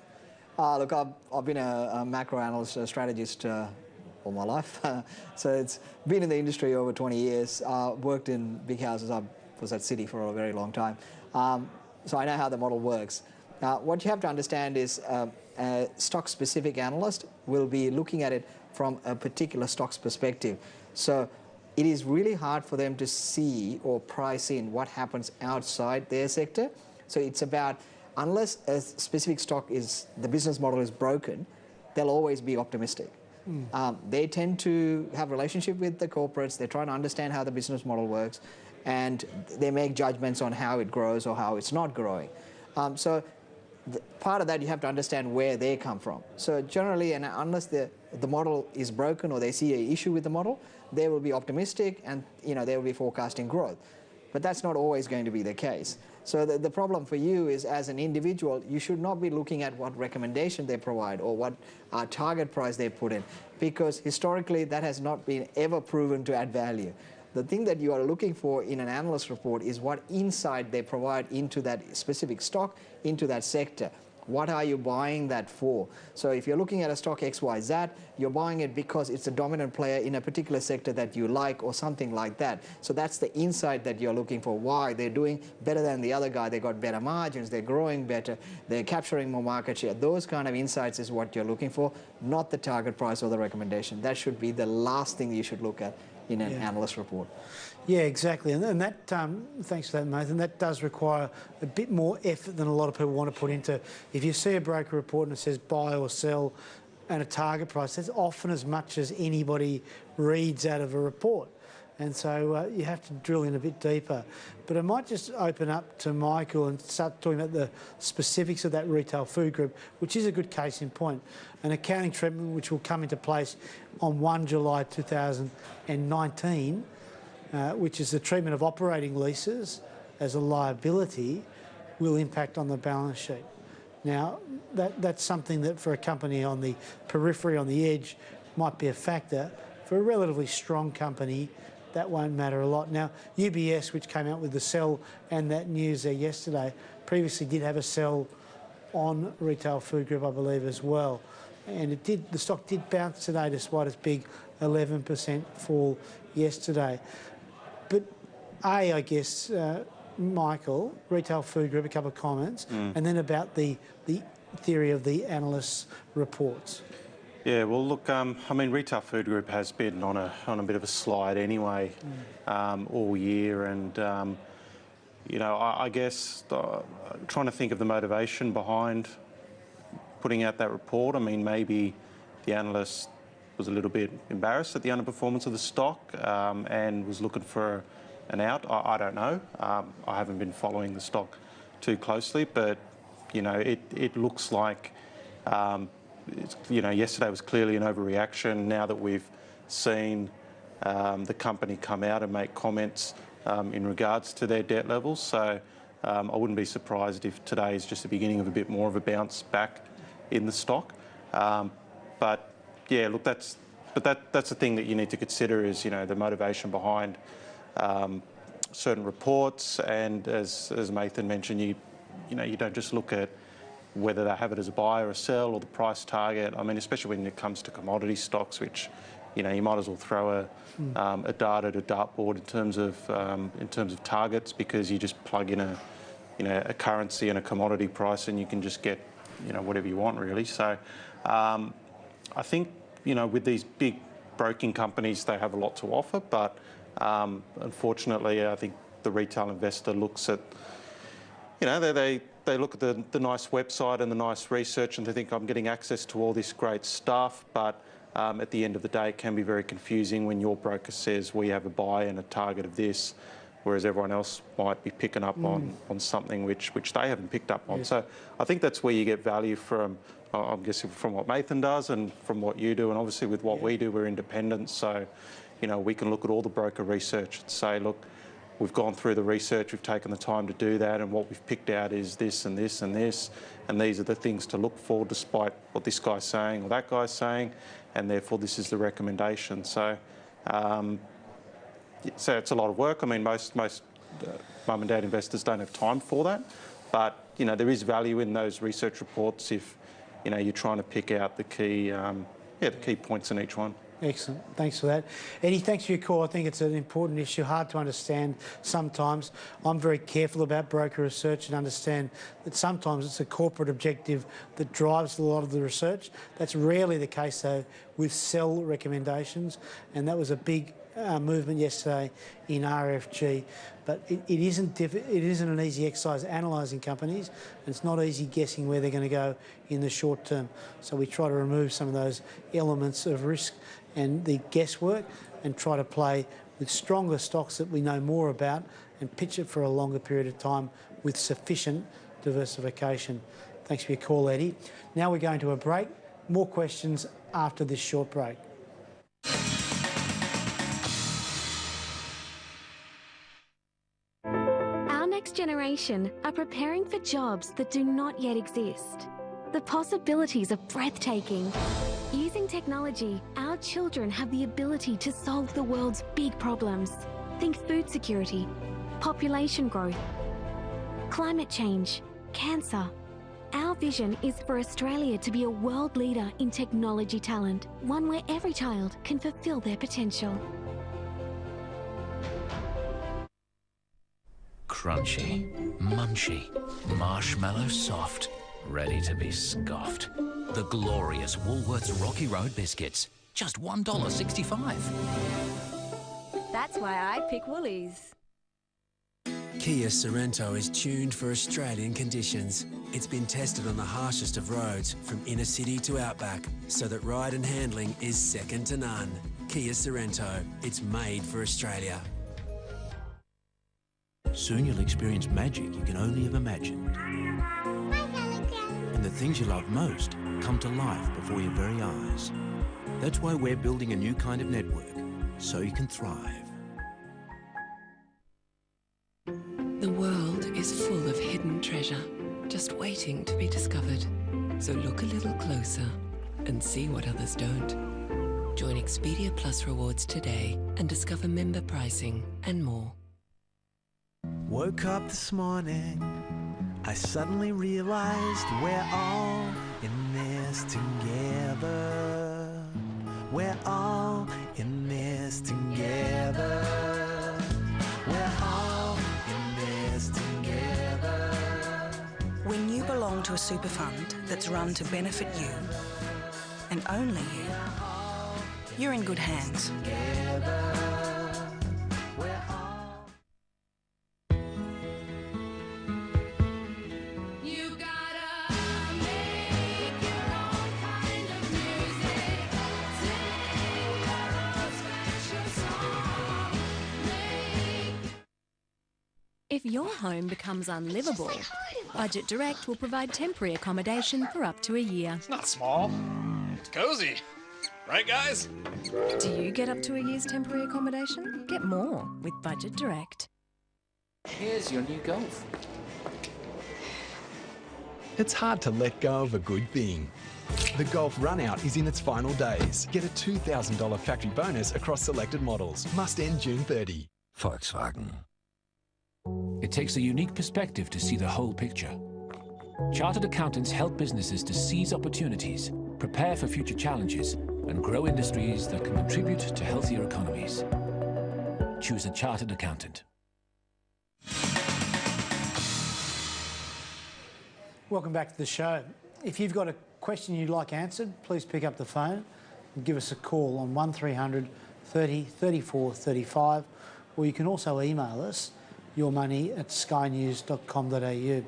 Look, I've been a macro analyst, a strategist all my life. So it's been in the industry over 20 years, worked in big houses. I was at Citi for a very long time. So I know how the model works. What you have to understand is a stock-specific analyst will be looking at it from a particular stock's perspective. So it is really hard for them to see or price in what happens outside their sector. So it's about, unless a specific stock the business model is broken, they'll always be optimistic. They tend to have a relationship with the corporates. They try to understand how the business model works, and they make judgments on how it grows or how it's not growing. So part of that, you have to understand where they come from. So generally, and unless the model is broken or they see an issue with the model, they will be optimistic and they will be forecasting growth. But that's not always going to be the case. So the problem for you is, as an individual, you should not be looking at what recommendation they provide or what target price they put in, because historically that has not been ever proven to add value. The thing that you are looking for in an analyst report is what insight they provide into that specific stock, into that sector. What are you buying that for? So if you're looking at a stock XYZ, you're buying it because it's a dominant player in a particular sector that you like or something like that. So that's the insight that you're looking for. Why? They're doing better than the other guy. They got better margins. They're growing better. They're capturing more market share. Those kind of insights is what you're looking for, not the target price or the recommendation. That should be the last thing you should look at in an analyst report. Yeah, exactly. And that, thanks for that, Nathan, that does require a bit more effort than a lot of people want to put into. If you see a broker report and it says buy or sell and a target price, that's often as much as anybody reads out of a report. And so you have to drill in a bit deeper. But I might just open up to Michael and start talking about the specifics of that retail food group, which is a good case in point. An accounting treatment which will come into place on 1 July 2019, which is the treatment of operating leases as a liability, will impact on the balance sheet. Now, that's something that for a company on the periphery, on the edge, might be a factor. For a relatively strong company, that won't matter a lot. Now, UBS, which came out with the sell and that news there yesterday, previously did have a sell on retail food group, I believe, as well. And the stock did bounce today despite its big 11% fall yesterday. But I guess, Michael, retail food group, a couple of comments, and then about the theory of the analysts' reports. Yeah, well, look, I mean, retail food group has been on a bit of a slide anyway all year, and I guess trying to think of the motivation behind putting out that report. I mean, maybe the analyst was a little bit embarrassed at the underperformance of the stock and was looking for an out. I don't know. I haven't been following the stock too closely, but it looks like yesterday was clearly an overreaction. Now that we've seen the company come out and make comments in regards to their debt levels, so I wouldn't be surprised if today is just the beginning of a bit more of a bounce back in the stock. But yeah, look, that's the thing that you need to consider is the motivation behind certain reports, and as Nathan mentioned, you don't just look at whether they have it as a buy or a sell or the price target. I mean, especially when it comes to commodity stocks, which you might as well throw a dart at a dartboard in terms of targets, because you just plug in a currency and a commodity price and you can just get whatever you want really. So I think with these big broking companies, they have a lot to offer, but unfortunately I think the retail investor looks at they look at the nice website and the nice research and they think I'm getting access to all this great stuff, but at the end of the day it can be very confusing when your broker says we have a buy and a target of this, whereas everyone else might be picking up on something which they haven't picked up on. Yes. So I think that's where you get value from, I'm guessing, from what Nathan does and from what you do, and obviously with what we do, we're independent, so we can look at all the broker research and say, look, we've gone through the research, we've taken the time to do that, and what we've picked out is this and this and this, and these are the things to look for despite what this guy's saying or that guy's saying, and therefore this is the recommendation. So so it's a lot of work. I mean, most mum and dad investors don't have time for that, but there is value in those research reports if you're trying to pick out the key key points in each one. Excellent. Thanks for that. Eddie, thanks for your call. I think it's an important issue, hard to understand sometimes. I'm very careful about broker research and understand that sometimes it's a corporate objective that drives a lot of the research. That's rarely the case, though, with sell recommendations, and that was a big movement yesterday in RFG. But it isn't an easy exercise analysing companies, and it's not easy guessing where they're going to go in the short term. So we try to remove some of those elements of risk and the guesswork and try to play with stronger stocks that we know more about and pitch it for a longer period of time with sufficient diversification. Thanks for your call, Eddie. Now we're going to a break. More questions after this short break. Our next generation are preparing for jobs that do not yet exist. The possibilities are breathtaking. Using technology, our children have the ability to solve the world's big problems. Think food security, population growth, climate change, cancer. Our vision is for Australia to be a world leader in technology talent, one where every child can fulfil their potential. Crunchy, munchy, marshmallow soft, ready to be scoffed. The glorious Woolworths Rocky Road biscuits, just $1.65. That's why I pick Woolies. Kia Sorrento is tuned for Australian conditions. It's been tested on the harshest of roads, from inner city to outback, so that ride and handling is second to none. Kia Sorrento, it's made for Australia. Soon you'll experience magic you can only have imagined. And the things you love most come to life before your very eyes. That's why we're building a new kind of network, so you can thrive. The world is full of hidden treasure, just waiting to be discovered. So look a little closer and see what others don't. Join Expedia Plus Rewards today and discover member pricing and more. Woke up this morning, I suddenly realized we're all in this together. We're all in this together. We're all in this together. When you belong to a super fund that's run to benefit you, and only you, you're in good hands. If your home becomes unlivable, Budget Direct will provide temporary accommodation for up to a year. It's not small. It's cozy. Right, guys? Do you get up to a year's temporary accommodation? Get more with Budget Direct. Here's your new Golf. It's hard to let go of a good thing. The Golf Runout is in its final days. Get a $2,000 factory bonus across selected models. Must end June 30. Volkswagen. It takes a unique perspective to see the whole picture. Chartered accountants help businesses to seize opportunities, prepare for future challenges, and grow industries that can contribute to healthier economies. Choose a chartered accountant. Welcome back to the show. If you've got a question you'd like answered, please pick up the phone and give us a call on 1300 30 34 35, or you can also email us yourmoney@skynews.com.au.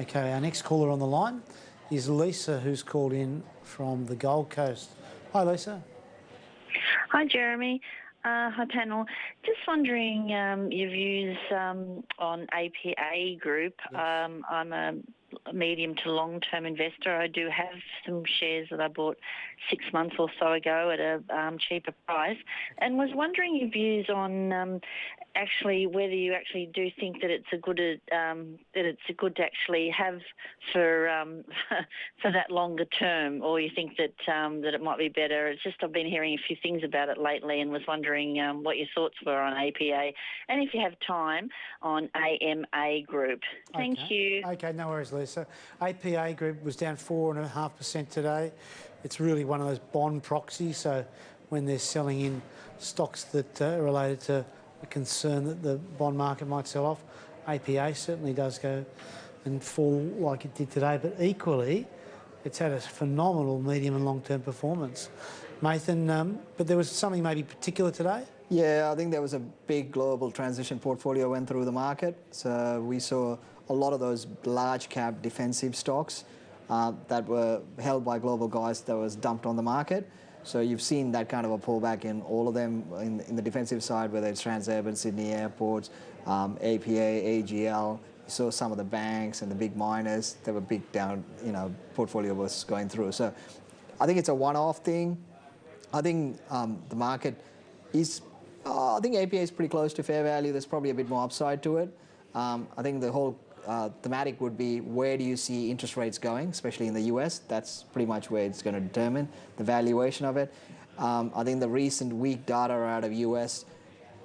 Okay, our next caller on the line is Lisa, who's called in from the Gold Coast. Hi, Lisa. Hi, Jeremy. Hi, panel. Just wondering your views on APA Group. Yes. I'm a medium to long-term investor. I do have some shares that I bought 6 months or so ago at a cheaper price, and was wondering your views on actually whether you actually do think that it's a good to actually have for for that longer term, or you think that that it might be better. It's just I've been hearing a few things about it lately, and was wondering what your thoughts were on APA, and if you have time on AMA Group. Thank you. Okay, no worries, Lisa. APA Group was down 4.5% today. It's really one of those bond proxies, so when they're selling in stocks that are related to a concern that the bond market might sell off, APA certainly does go and fall like it did today, but equally it's had a phenomenal medium and long-term performance. Nathan, but there was something maybe particular today? Yeah, I think there was a big global transition portfolio went through the market, so we saw a lot of those large cap defensive stocks that were held by global guys that was dumped on the market. So you've seen that kind of a pullback in all of them in the defensive side, whether it's Transurban, Sydney Airports, APA, AGL. You saw some of the banks and the big miners. They were big down, portfolio was going through. So I think it's a one-off thing. I think the market is, I think APA is pretty close to fair value. There's probably a bit more upside to it. I think the whole thematic would be, where do you see interest rates going, especially in the US? That's pretty much where it's going to determine the valuation of it. I think the recent weak data out of US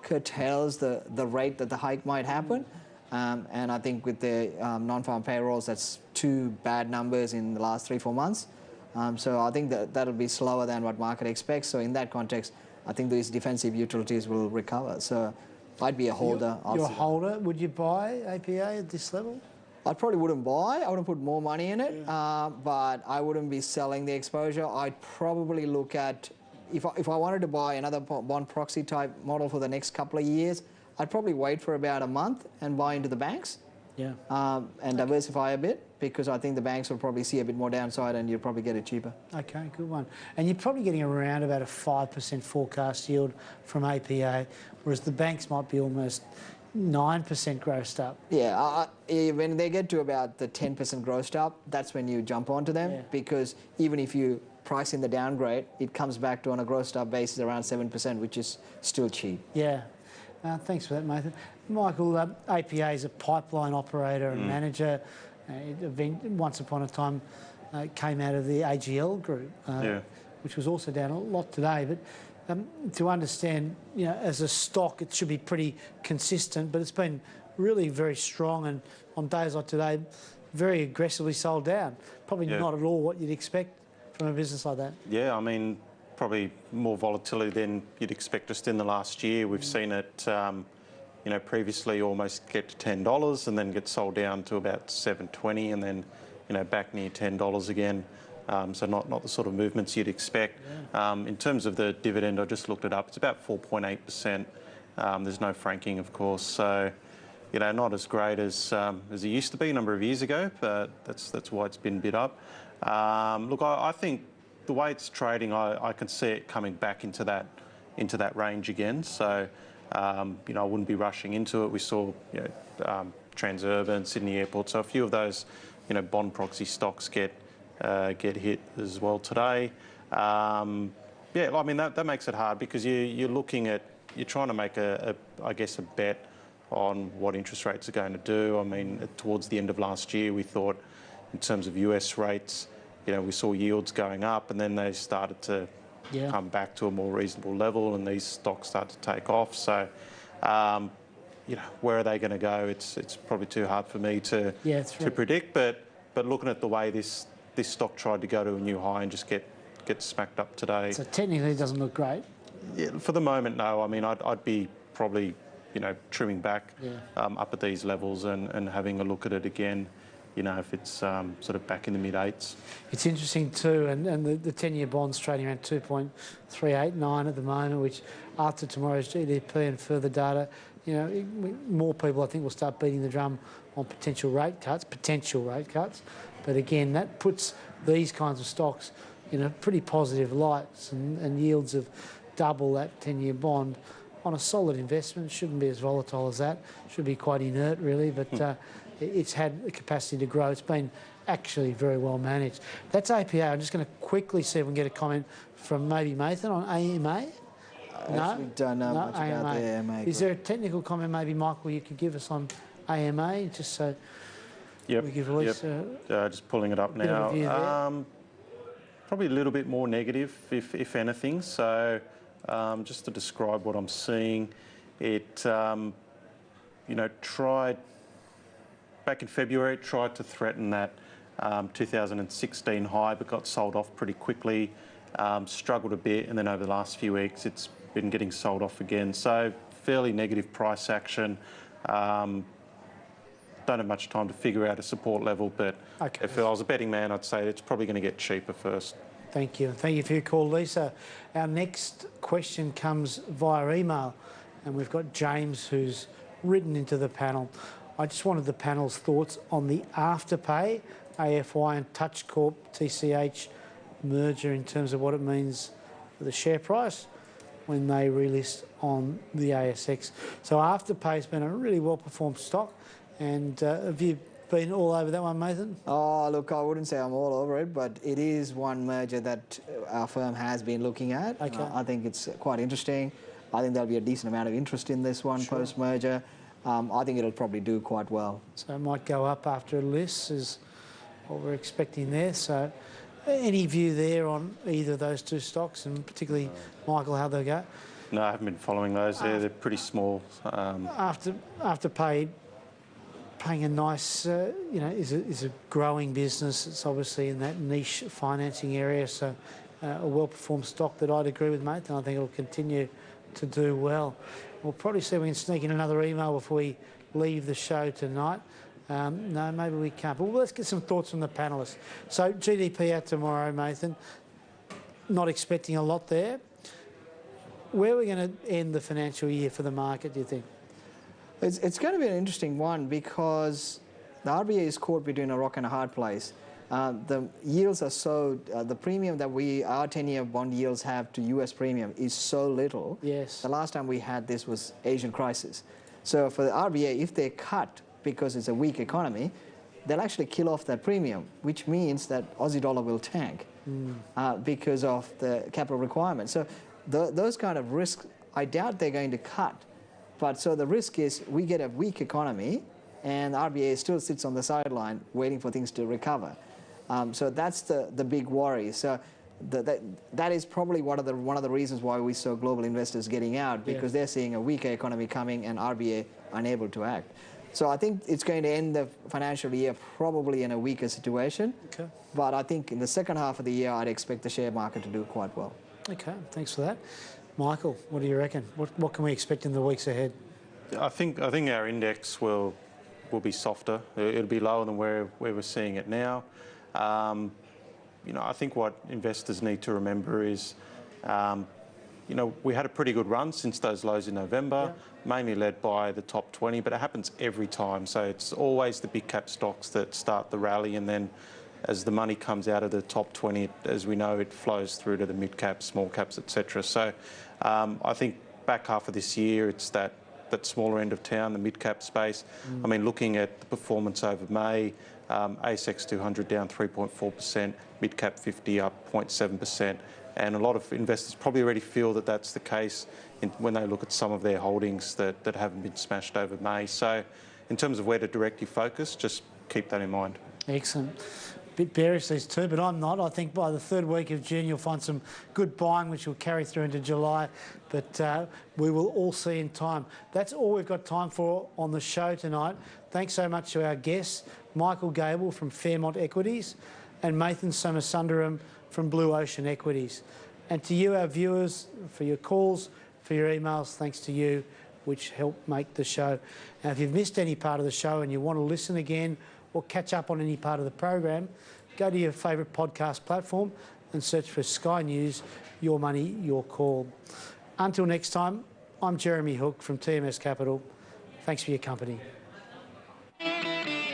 curtails the rate that the hike might happen. And I think with the non-farm payrolls, that's 2 bad numbers in the last 3-4 months. So I think that'll be slower than what market expects. So in that context, I think these defensive utilities will recover. So I'd be a holder. You're a holder. Would you buy APA at this level? I probably wouldn't buy. I wouldn't put more money in it, but I wouldn't be selling the exposure. I'd probably look at, if I wanted to buy another bond proxy type model for the next couple of years, I'd probably wait for about a month and buy into the banks. Yeah. And diversify a bit, because I think the banks will probably see a bit more downside and you'll probably get it cheaper. Okay, good one. And you're probably getting around about a 5% forecast yield from APA, whereas the banks might be almost 9% grossed up. Yeah, when they get to about the 10% grossed up, that's when you jump onto them, because even if you price in the downgrade, it comes back to, on a grossed up basis, around 7%, which is still cheap. Yeah. Thanks for that, Nathan. Michael, APA is a pipeline operator and manager. Once upon a time came out of the AGL group, which was also down a lot today. But to understand, as a stock, it should be pretty consistent, but it's been really very strong, and on days like today, very aggressively sold down. Probably not at all what you'd expect from a business like that. Yeah, I mean, probably more volatility than you'd expect just in the last year. We've seen it, previously almost get to $10 and then get sold down to about $7.20 and then, back near $10 again. So not the sort of movements you'd expect. In terms of the dividend, I just looked it up. It's about 4.8%. There's no franking, of course. So, not as great as it used to be a number of years ago, but that's why it's been bid up. Look, I think the way it's trading, I can see it coming back into that range again. So You know, I wouldn't be rushing into it. We saw, you know, Transurban, Sydney Airport, so a few of those, you know, bond proxy stocks get hit as well today. Yeah, I mean, that makes it hard because you're looking at, you're trying to make I guess, a bet on what interest rates are going to do. I mean, towards the end of last year, we thought in terms of US rates, you know, we saw yields going up and then they started to come back to a more reasonable level and these stocks start to take off. So, you know, where are they going to go? It's probably too hard for me to predict. But looking at the way this stock tried to go to a new high and just get smacked up today. So technically it doesn't look great. Yeah, for the moment, no. I mean, I'd be probably, you know, trimming back up at these levels and having a look at it again, you know, if it's sort of back in the mid-8s. It's interesting too, and the 10-year bond's trading around 2.389 at the moment, which after tomorrow's GDP and further data, you know, more people I think will start beating the drum on potential rate cuts. But again, that puts these kinds of stocks in a pretty positive light, and yields of double that 10-year bond on a solid investment. Shouldn't be as volatile as that. Should be quite inert, really, but it's had the capacity to grow. It's been actually very well managed. That's APA. I'm just going to quickly see if we can get a comment from maybe Nathan on AMA. No, don't know much AMA. about the AMA. Is there a technical comment maybe, Michael, you could give us on AMA, just so we give Elise just pulling it up now. Probably a little bit more negative, if anything. So just to describe what I'm seeing, it, you know, tried, back in February, it tried to threaten that 2016 high, but got sold off pretty quickly, struggled a bit, and then over the last few weeks, it's been getting sold off again. So fairly negative price action. Don't have much time to figure out a support level, but if I was a betting man, I'd say it's probably going to get cheaper first. Thank you. Thank you for your call, Lisa. Our next question comes via email, and we've got James who's written into the panel. I just wanted the panel's thoughts on the Afterpay, AFY and Touch Corp TCH merger in terms of what it means for the share price when they relist on the ASX. So Afterpay's been a really well-performed stock. And have you been all over that one, Nathan? Oh, look, I wouldn't say I'm all over it, but it is one merger that our firm has been looking at. I think it's quite interesting. I think there'll be a decent amount of interest in this one post-merger. I think it'll probably do quite well. So it might go up after a list is what we're expecting there. So any view there on either of those two stocks, and particularly, Michael, how they go? No, I haven't been following those. They're pretty small. Afterpay paying a nice, you know, is a growing business. It's obviously in that niche financing area, so a well-performed stock that I'd agree with, mate, and I think it'll continue to do well. We'll probably see if we can sneak in another email before we leave the show tonight. No, maybe we can't. But let's get some thoughts from the panellists. So GDP out tomorrow, Nathan. Not expecting a lot there. Where are we going to end the financial year for the market, do you think? It's going to be an interesting one because the RBA is caught between a rock and a hard place. The yields are so, the premium that our 10-year bond yields have to US premium is so little. Yes. The last time we had this was Asian crisis. So for the RBA, if they cut because it's a weak economy, they'll actually kill off that premium, which means that Aussie dollar will tank because of the capital requirements. So those kind of risks, I doubt they're going to cut. But so the risk is we get a weak economy and the RBA still sits on the sideline waiting for things to recover. So that's the big worry. So that is probably one of the reasons why we saw global investors getting out, because they're seeing a weaker economy coming and RBA unable to act. So I think it's going to end the financial year probably in a weaker situation. Okay. But I think in the second half of the year, I'd expect the share market to do quite well. Okay, thanks for that. Michael, what do you reckon? What can we expect in the weeks ahead? I think our index will be softer. It'll be lower than where we're seeing it now. You know, I think what investors need to remember is, you know, we had a pretty good run since those lows in November, mainly led by the top 20, but it happens every time. So it's always the big cap stocks that start the rally, and then as the money comes out of the top 20, as we know, it flows through to the mid caps, small caps, etc. So I think back half of this year, it's that smaller end of town, the mid-cap space. I mean, looking at the performance over May, ASX 200 down 3.4%, mid-cap 50 up 0.7%, and a lot of investors probably already feel that that's the case when they look at some of their holdings that haven't been smashed over May. So in terms of where to direct your focus, just keep that in mind. Excellent. A bit bearish these two, but I'm not. I think by the third week of June you'll find some good buying which will carry through into July, but we will all see in time. That's all we've got time for on the show tonight. Thanks so much to our guests, Michael Gable from Fairmont Equities and Mathan Somasundaram from Blue Ocean Equities. And to you, our viewers, for your calls, for your emails, thanks to you, which help make the show. Now, if you've missed any part of the show and you want to listen again or catch up on any part of the program, go to your favourite podcast platform and search for Sky News, Your Money, Your Call. Until next time, I'm Jeremy Hook from TMS Capital. Thanks for your company.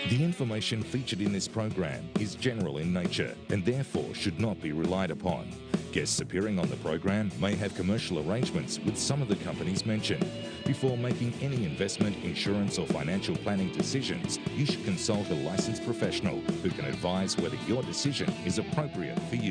The information featured in this program is general in nature and therefore should not be relied upon. Guests appearing on the program may have commercial arrangements with some of the companies mentioned. Before making any investment, insurance or financial planning decisions, you should consult a licensed professional who can advise whether your decision is appropriate for you.